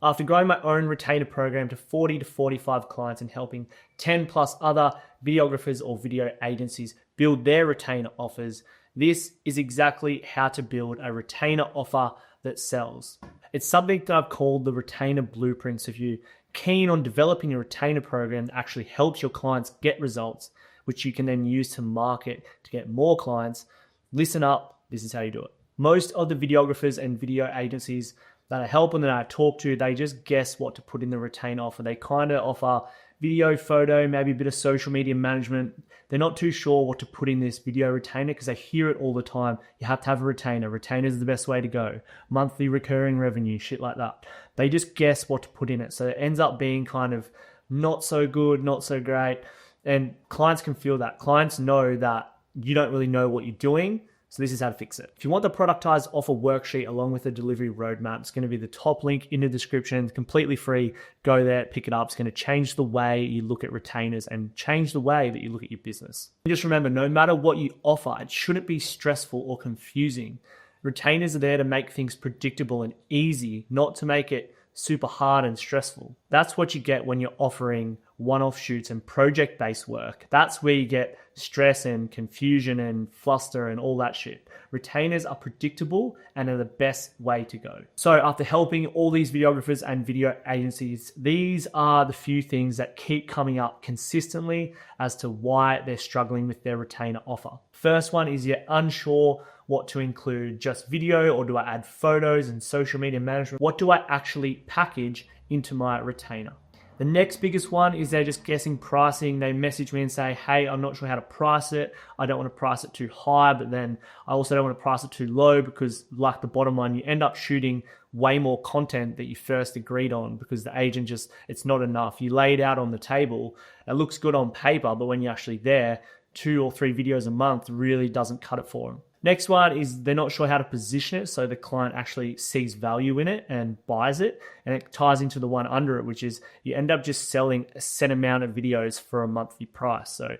After growing my own retainer program to 40 to 45 clients and helping 10 plus other videographers or video agencies build their retainer offers, this is exactly how to build a retainer offer that sells. It's something that I've called the retainer blueprints. If you're keen on developing a retainer program that actually helps your clients get results, which you can then use to market to get more clients, listen up, this is how you do it. Most of the videographers and video agencies that I help and that I talk to, they just guess what to put in the retainer offer. They kind of offer video, photo, maybe a bit of social media management. They're not too sure what to put in this video retainer because they hear it all the time. You have to have a retainer. Retainer is the best way to go. Monthly recurring revenue, shit like that. They just guess what to put in it. So it ends up being kind of not so good, not so great. And clients can feel that. Clients know that you don't really know what you're doing. So this is how to fix it. If you want the productized offer worksheet along with the delivery roadmap, it's going to be the top link in the description. It's completely free. Go there, pick it up. It's going to change the way you look at retainers and change the way that you look at your business. And just remember, no matter what you offer, it shouldn't be stressful or confusing. Retainers are there to make things predictable and easy, not to make it super hard and stressful. That's what you get when you're offering one-off shoots and project-based work. That's where you get stress and confusion and fluster and all that shit. Retainers are predictable and are the best way to go. So after helping all these videographers and video agencies, these are the few things that keep coming up consistently as to why they're struggling with their retainer offer. First one is you're unsure what to include, just video, or do I add photos and social media management? What do I actually package into my retainer? The next biggest one is they're just guessing pricing. They message me and say, hey, I'm not sure how to price it. I don't want to price it too high, but then I also don't want to price it too low because like the bottom line, you end up shooting way more content that you first agreed on because the agent just, it's not enough. You lay it out on the table. It looks good on paper, but when you're actually there, 2 or 3 videos a month really doesn't cut it for them. Next one is they're not sure how to position it so the client actually sees value in it and buys it. And it ties into the one under it, which is you end up just selling a set amount of videos for a monthly price. So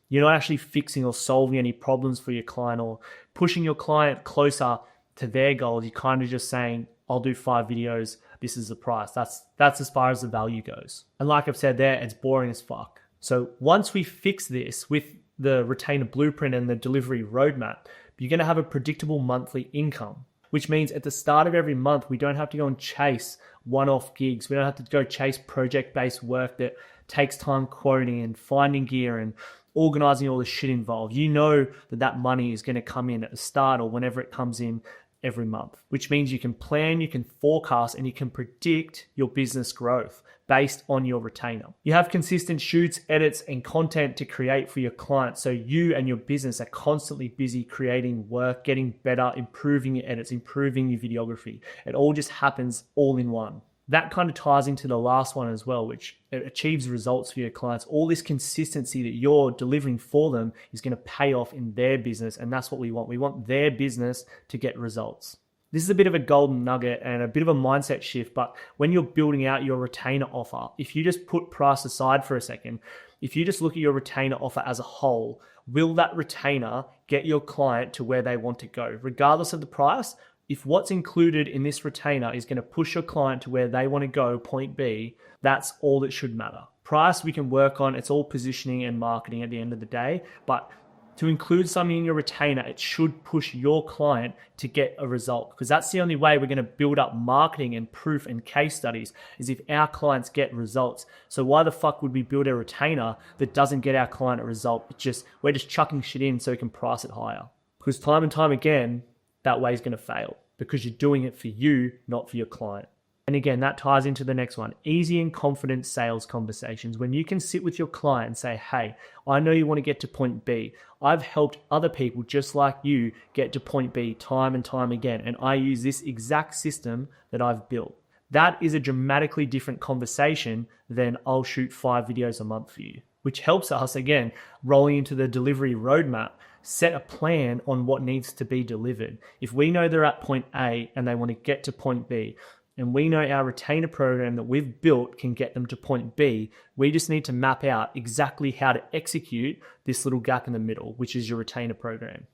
you're not actually fixing or solving any problems for your client or pushing your client closer to their goals. You're kind of just saying, I'll do 5 videos. This is the price. That's as far as the value goes. And like I've said there, it's boring as fuck. So once we fix this with the retainer blueprint and the delivery roadmap, you're going to have a predictable monthly income, which means at the start of every month, we don't have to go and chase one-off gigs. We don't have to go chase project-based work that takes time quoting and finding gear and organizing all the shit involved. You know that that money is going to come in at the start or whenever it comes in every month, which means you can plan, you can forecast, and you can predict your business growth based on your retainer. You have consistent shoots, edits, and content to create for your clients. So you and your business are constantly busy creating work, getting better, improving your edits, improving your videography. It all just happens all in one. That kind of ties into the last one as well, which achieves results for your clients. All this consistency that you're delivering for them is going to pay off in their business. And that's what we want. We want their business to get results. This is a bit of a golden nugget and a bit of a mindset shift, but when you're building out your retainer offer, if you just put price aside for a second, if you just look at your retainer offer as a whole, will that retainer get your client to where they want to go? Regardless of the price, if what's included in this retainer is going to push your client to where they want to go, point B, that's all that should matter. Price we can work on, it's all positioning and marketing at the end of the day, but to include something in your retainer, it should push your client to get a result because that's the only way we're going to build up marketing and proof and case studies is if our clients get results. So why the fuck would we build a retainer that doesn't get our client a result? We're just chucking shit in so we can price it higher. Because time and time again, that way is going to fail because you're doing it for you, not for your client. And again, that ties into the next one, easy and confident sales conversations. When you can sit with your client and say, hey, I know you want to get to point B. I've helped other people just like you get to point B time and time again. And I use this exact system that I've built. That is a dramatically different conversation than I'll shoot 5 videos a month for you, which helps us, again, rolling into the delivery roadmap, set a plan on what needs to be delivered. If we know they're at point A and they want to get to point B, and we know our retainer program that we've built can get them to point B, we just need to map out exactly how to execute this little gap in the middle, which is your retainer program.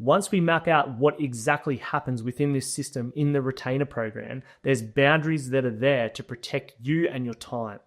Once we map out what exactly happens within this system in the retainer program, there's boundaries that are there to protect you and your time.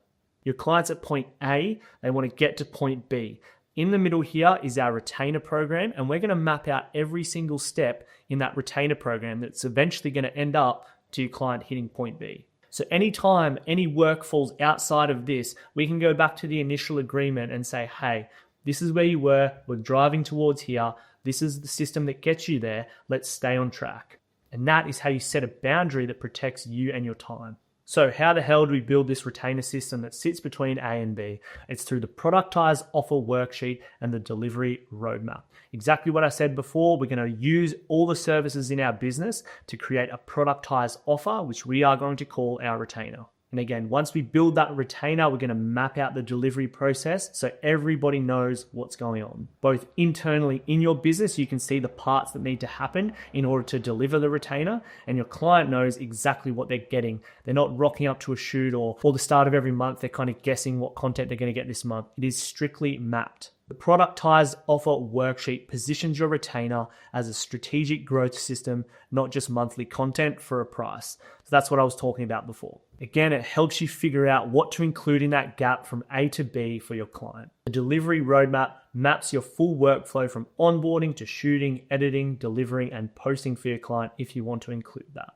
Your client's at point A, they want to get to point B. In the middle here is our retainer program, and we're going to map out every single step in that retainer program that's eventually going to end up to your client hitting point B. So anytime any work falls outside of this, we can go back to the initial agreement and say, hey, this is where you were, we're driving towards here, this is the system that gets you there, let's stay on track. And that is how you set a boundary that protects you and your time. So how the hell do we build this retainer system that sits between A and B? It's through the productized offer worksheet and the delivery roadmap. Exactly what I said before, we're going to use all the services in our business to create a productized offer, which we are going to call our retainer. And again, once we build that retainer, we're going to map out the delivery process so everybody knows what's going on. Both internally in your business, you can see the parts that need to happen in order to deliver the retainer, and your client knows exactly what they're getting. They're not rocking up to a shoot or the start of every month, they're kind of guessing what content they're going to get this month. It is strictly mapped. The productized offer worksheet positions your retainer as a strategic growth system, not just monthly content for a price. So that's what I was talking about before. Again, it helps you figure out what to include in that gap from A to B for your client. The delivery roadmap maps your full workflow from onboarding to shooting, editing, delivering, and posting for your client if you want to include that.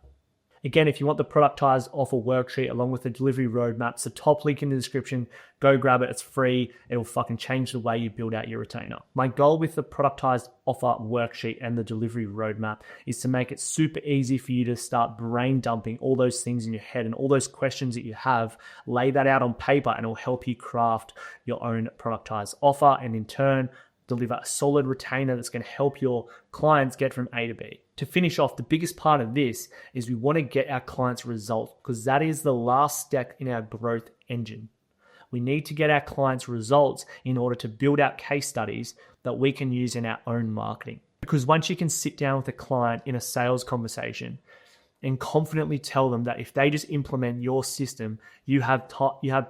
Again, if you want the productized offer worksheet along with the delivery roadmap, it's the top link in the description. Go grab it. It's free. It'll fucking change the way you build out your retainer. My goal with the productized offer worksheet and the delivery roadmap is to make it super easy for you to start brain dumping all those things in your head and all those questions that you have. Lay that out on paper and it'll help you craft your own productized offer and in turn, deliver a solid retainer that's going to help your clients get from A to B. To finish off, the biggest part of this is we want to get our clients results because that is the last step in our growth engine. We need to get our clients results in order to build out case studies that we can use in our own marketing. Because once you can sit down with a client in a sales conversation and confidently tell them that if they just implement your system, you have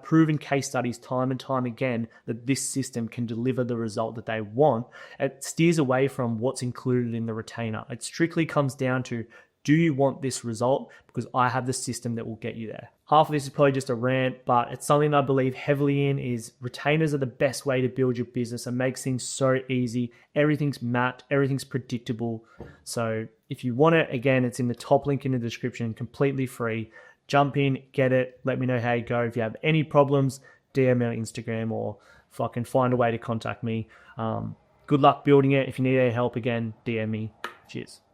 proven case studies time and time again that this system can deliver the result that they want, it steers away from what's included in the retainer. It strictly comes down to, do you want this result? Because I have the system that will get you there. Half of this is probably just a rant, but it's something that I believe heavily in is retainers are the best way to build your business and makes things so easy. Everything's mapped, everything's predictable. So if you want it, again, it's in the top link in the description, completely free. Jump in, get it, let me know how you go. If you have any problems, DM me on Instagram or fucking find a way to contact me. Good luck building it. If you need any help, again, DM me. Cheers.